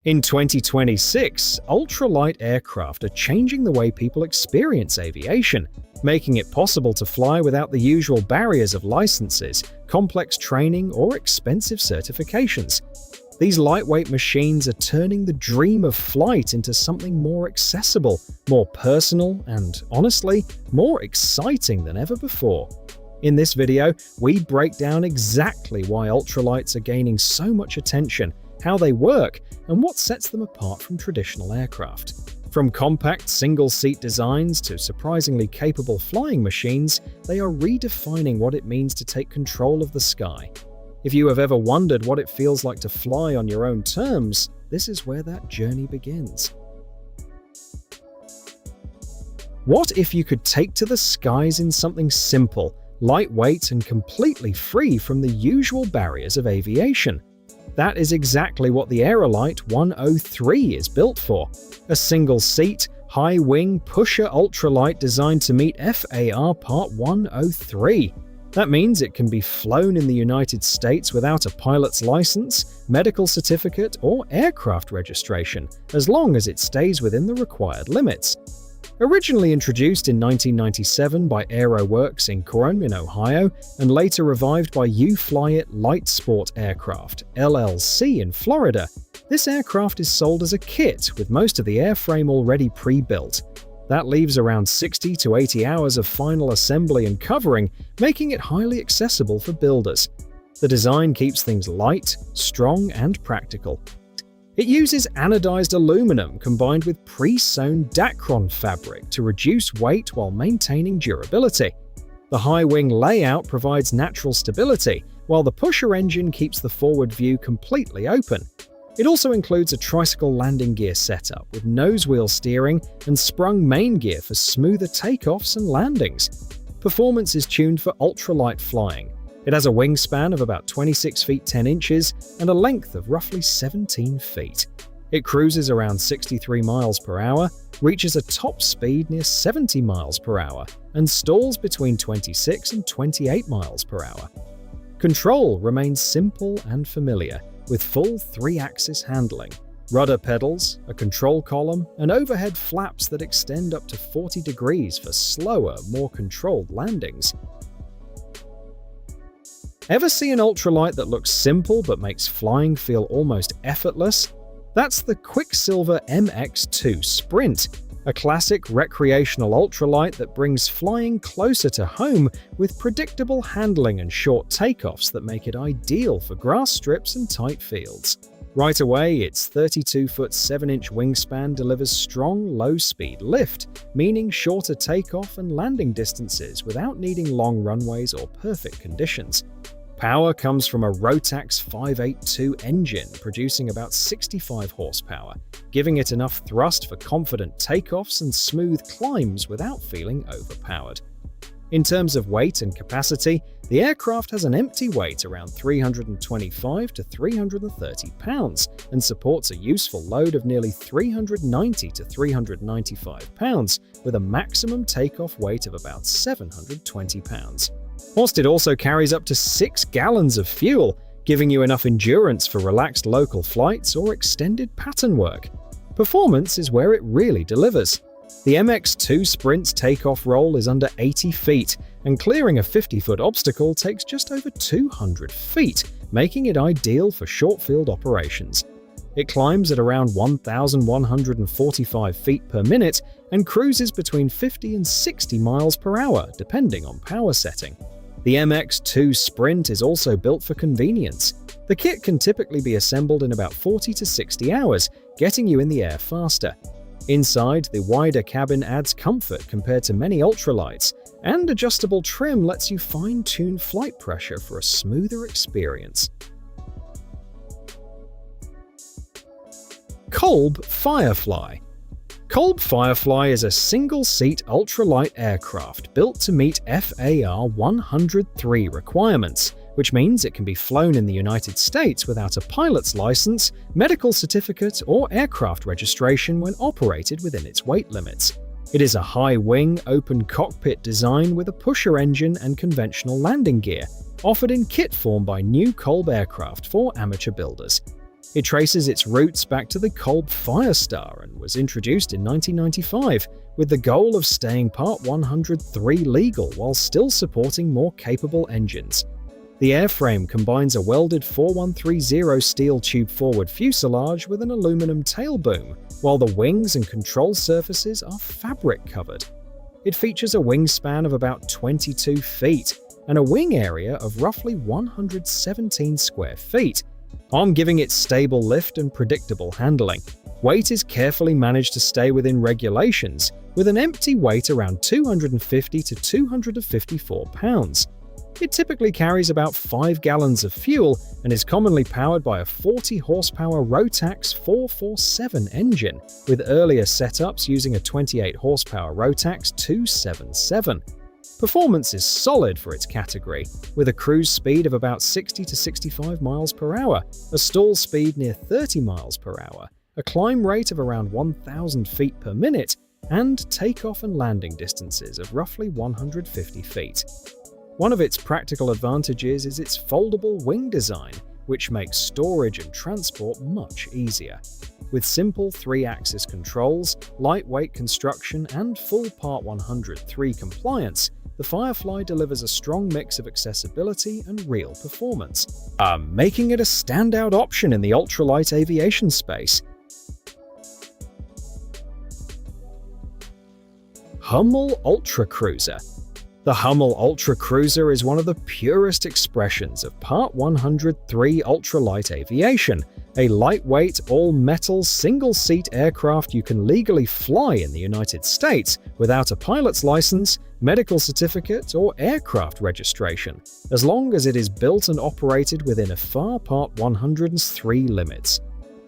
In 2026, ultralight aircraft are changing the way people experience aviation, making it possible to fly without the usual barriers of licenses, complex training, or expensive certifications. These lightweight machines are turning the dream of flight into something more accessible, more personal, and, honestly, more exciting than ever before. In this video, we break down exactly why ultralights are gaining so much attention, how they work, and what sets them apart from traditional aircraft. From compact single-seat designs to surprisingly capable flying machines, they are redefining what it means to take control of the sky. If you have ever wondered what it feels like to fly on your own terms, this is where that journey begins. What if you could take to the skies in something simple, lightweight, and completely free from the usual barriers of aviation? That is exactly what the Aerolite 103 is built for. A single-seat, high-wing pusher ultralight designed to meet FAR Part 103. That means it can be flown in the United States without a pilot's license, medical certificate, or aircraft registration, as long as it stays within the required limits. Originally introduced in 1997 by AeroWorks in Coron in Ohio, and later revived by U-Fly-It Light Sport Aircraft, LLC in Florida, this aircraft is sold as a kit with most of the airframe already pre-built. That leaves around 60 to 80 hours of final assembly and covering, making it highly accessible for builders. The design keeps things light, strong, and practical. It uses anodized aluminum combined with pre-sewn Dacron fabric to reduce weight while maintaining durability. The high-wing layout provides natural stability, while the pusher engine keeps the forward view completely open. It also includes a tricycle landing gear setup with nose wheel steering and sprung main gear for smoother takeoffs and landings. Performance is tuned for ultralight flying. It has a wingspan of about 26 feet 10 inches and a length of roughly 17 feet. It cruises around 63 miles per hour, reaches a top speed near 70 miles per hour, and stalls between 26 and 28 miles per hour. Control remains simple and familiar, with full 3-axis handling, rudder pedals, a control column, and overhead flaps that extend up to 40 degrees for slower, more controlled landings. Ever see an ultralight that looks simple but makes flying feel almost effortless? That's the Quicksilver MX2 Sprint, a classic recreational ultralight that brings flying closer to home with predictable handling and short takeoffs that make it ideal for grass strips and tight fields. Right away, its 32-foot 7-inch wingspan delivers strong, low-speed lift, meaning shorter takeoff and landing distances without needing long runways or perfect conditions. Power comes from a Rotax 582 engine producing about 65 horsepower, giving it enough thrust for confident takeoffs and smooth climbs without feeling overpowered. In terms of weight and capacity, the aircraft has an empty weight around 325 to 330 pounds and supports a useful load of nearly 390 to 395 pounds with a maximum takeoff weight of about 720 pounds. Whilst it also carries up to 6 gallons of fuel, giving you enough endurance for relaxed local flights or extended pattern work. Performance is where it really delivers. The MX2 Sprint's takeoff roll is under 80 feet, and clearing a 50-foot obstacle takes just over 200 feet, making it ideal for short-field operations. It climbs at around 1,145 feet per minute and cruises between 50 and 60 miles per hour, depending on power setting. The MX2 Sprint is also built for convenience. The kit can typically be assembled in about 40 to 60 hours, getting you in the air faster. Inside, the wider cabin adds comfort compared to many ultralights, and adjustable trim lets you fine-tune flight pressure for a smoother experience. CLB Firefly. CLB Firefly is a single-seat ultralight aircraft built to meet FAR 103 requirements, which means it can be flown in the United States without a pilot's license, medical certificate, or aircraft registration when operated within its weight limits. It is a high-wing, open cockpit design with a pusher engine and conventional landing gear, offered in kit form by new CLB aircraft for amateur builders. It traces its roots back to the Kolb Firestar and was introduced in 1995, with the goal of staying Part 103 legal while still supporting more capable engines. The airframe combines a welded 4130 steel tube forward fuselage with an aluminum tail boom, while the wings and control surfaces are fabric-covered. It features a wingspan of about 22 feet and a wing area of roughly 117 square feet, giving it stable lift and predictable handling. Weight is carefully managed to stay within regulations, with an empty weight around 250 to 254 pounds. It typically carries about 5 gallons of fuel and is commonly powered by a 40-horsepower Rotax 447 engine, with earlier setups using a 28-horsepower Rotax 277. Performance is solid for its category, with a cruise speed of about 60 to 65 miles per hour, a stall speed near 30 miles per hour, a climb rate of around 1,000 feet per minute, and takeoff and landing distances of roughly 150 feet. One of its practical advantages is its foldable wing design, which makes storage and transport much easier. With simple 3-axis controls, lightweight construction, and full Part 103 compliance, the Firefly delivers a strong mix of accessibility and real performance, making it a standout option in the ultralight aviation space. Hmel Ultra Cruiser. The Hmel Ultra Cruiser is one of the purest expressions of Part 103 ultralight aviation, a lightweight, all-metal, single-seat aircraft you can legally fly in the United States without a pilot's license, medical certificate, or aircraft registration, as long as it is built and operated within a FAR Part 103 limits.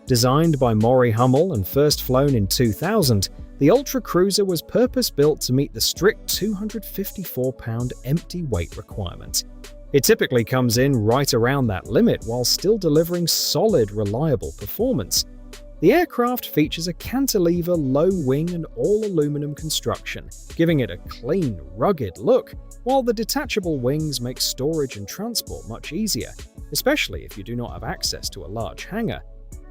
Designed by Maury Hmel and first flown in 2000, the Ultra Cruiser was purpose-built to meet the strict 254-pound empty weight requirement. It typically comes in right around that limit while still delivering solid, reliable performance. The aircraft features a cantilever low-wing and all-aluminum construction, giving it a clean, rugged look, while the detachable wings make storage and transport much easier, especially if you do not have access to a large hangar.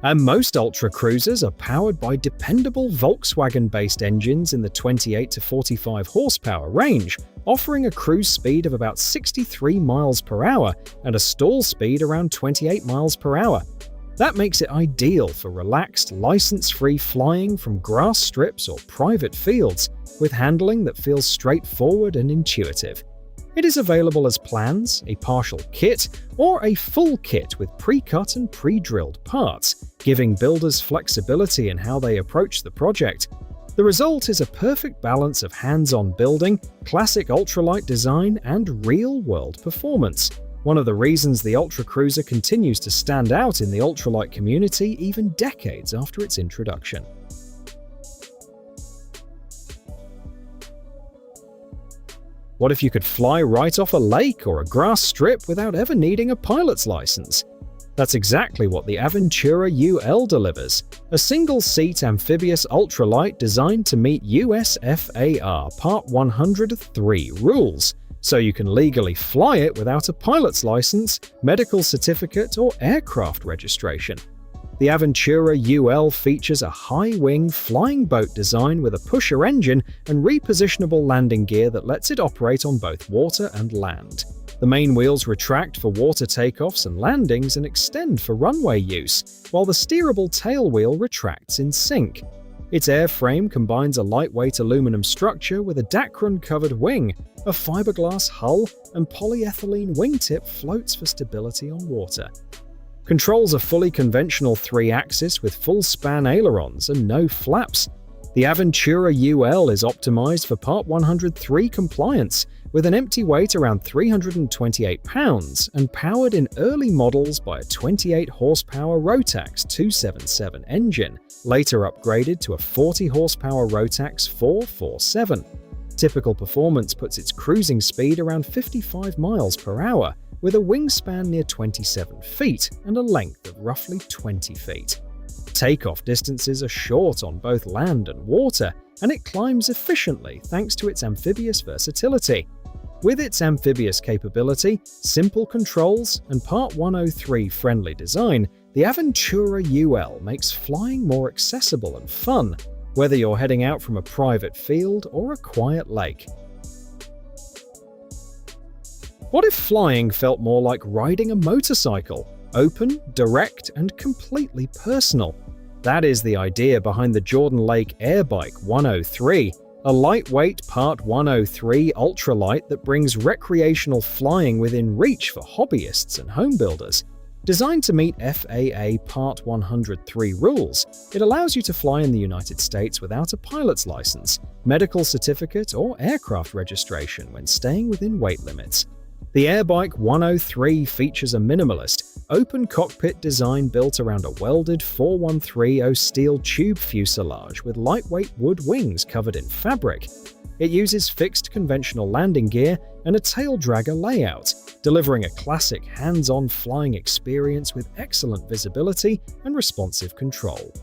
And most Ultra Cruisers are powered by dependable Volkswagen-based engines in the 28 to 45 horsepower range, offering a cruise speed of about 63 miles per hour and a stall speed around 28 miles per hour. That makes it ideal for relaxed, license-free flying from grass strips or private fields, with handling that feels straightforward and intuitive. It is available as plans, a partial kit, or a full kit with pre-cut and pre-drilled parts, giving builders flexibility in how they approach the project. The result is a perfect balance of hands-on building, classic ultralight design, and real-world performance. One of the reasons the Ultra Cruiser continues to stand out in the ultralight community even decades after its introduction. What if you could fly right off a lake or a grass strip without ever needing a pilot's license? That's exactly what the Aventura UL delivers, a single-seat amphibious ultralight designed to meet US FAR Part 103 rules, so you can legally fly it without a pilot's license, medical certificate, or aircraft registration. The Aventura UL features a high-wing flying boat design with a pusher engine and repositionable landing gear that lets it operate on both water and land. The main wheels retract for water takeoffs and landings and extend for runway use, while the steerable tail wheel retracts in sync. Its airframe combines a lightweight aluminum structure with a Dacron-covered wing, a fiberglass hull, and polyethylene wingtip floats for stability on water. Controls are fully conventional 3-axis with full-span ailerons and no flaps. The Aventura UL is optimized for Part 103 compliance, with an empty weight around 328 pounds and powered in early models by a 28-horsepower Rotax 277 engine, later upgraded to a 40-horsepower Rotax 447. Typical performance puts its cruising speed around 55 miles per hour, with a wingspan near 27 feet and a length of roughly 20 feet. Takeoff distances are short on both land and water, and it climbs efficiently thanks to its amphibious versatility. With its amphibious capability, simple controls, and Part 103 friendly design, the Aventura UL makes flying more accessible and fun, whether you're heading out from a private field or a quiet lake. What if flying felt more like riding a motorcycle? Open, direct, and completely personal. That is the idea behind the Jordan Lake Airbike 103, a lightweight Part 103 ultralight that brings recreational flying within reach for hobbyists and homebuilders. Designed to meet FAA Part 103 rules, it allows you to fly in the United States without a pilot's license, medical certificate, or aircraft registration when staying within weight limits. The Airbike 103 features a minimalist, open cockpit design built around a welded 4130 steel tube fuselage with lightweight wood wings covered in fabric. It uses fixed conventional landing gear and a tail dragger layout, delivering a classic hands-on flying experience with excellent visibility and responsive control.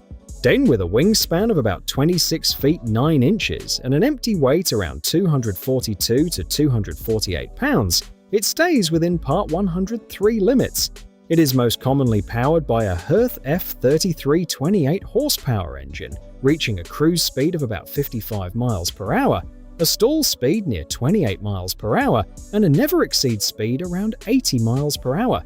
Then, with a wingspan of about 26 feet 9 inches and an empty weight around 242 to 248 pounds, it stays within Part 103 limits. It is most commonly powered by a Herth F33 28 horsepower engine, reaching a cruise speed of about 55 miles per hour, a stall speed near 28 miles per hour, and a never-exceed speed around 80 miles per hour.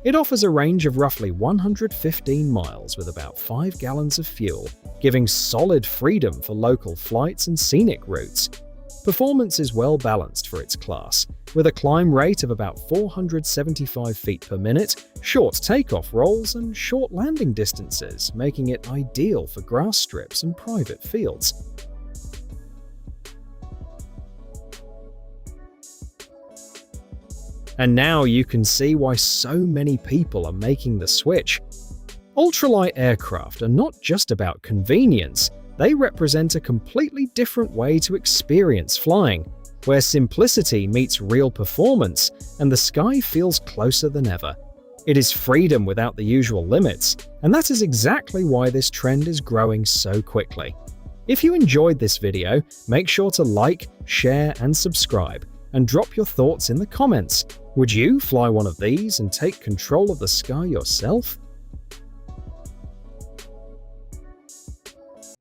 It offers a range of roughly 115 miles with about 5 gallons of fuel, giving solid freedom for local flights and scenic routes. Performance is well balanced for its class, with a climb rate of about 475 feet per minute, short takeoff rolls, and short landing distances, making it ideal for grass strips and private fields. And now you can see why so many people are making the switch. Ultralight aircraft are not just about convenience, they represent a completely different way to experience flying, where simplicity meets real performance and the sky feels closer than ever. It is freedom without the usual limits, and that is exactly why this trend is growing so quickly. If you enjoyed this video, make sure to like, share, and subscribe, and drop your thoughts in the comments. Would you fly one of these and take control of the sky yourself?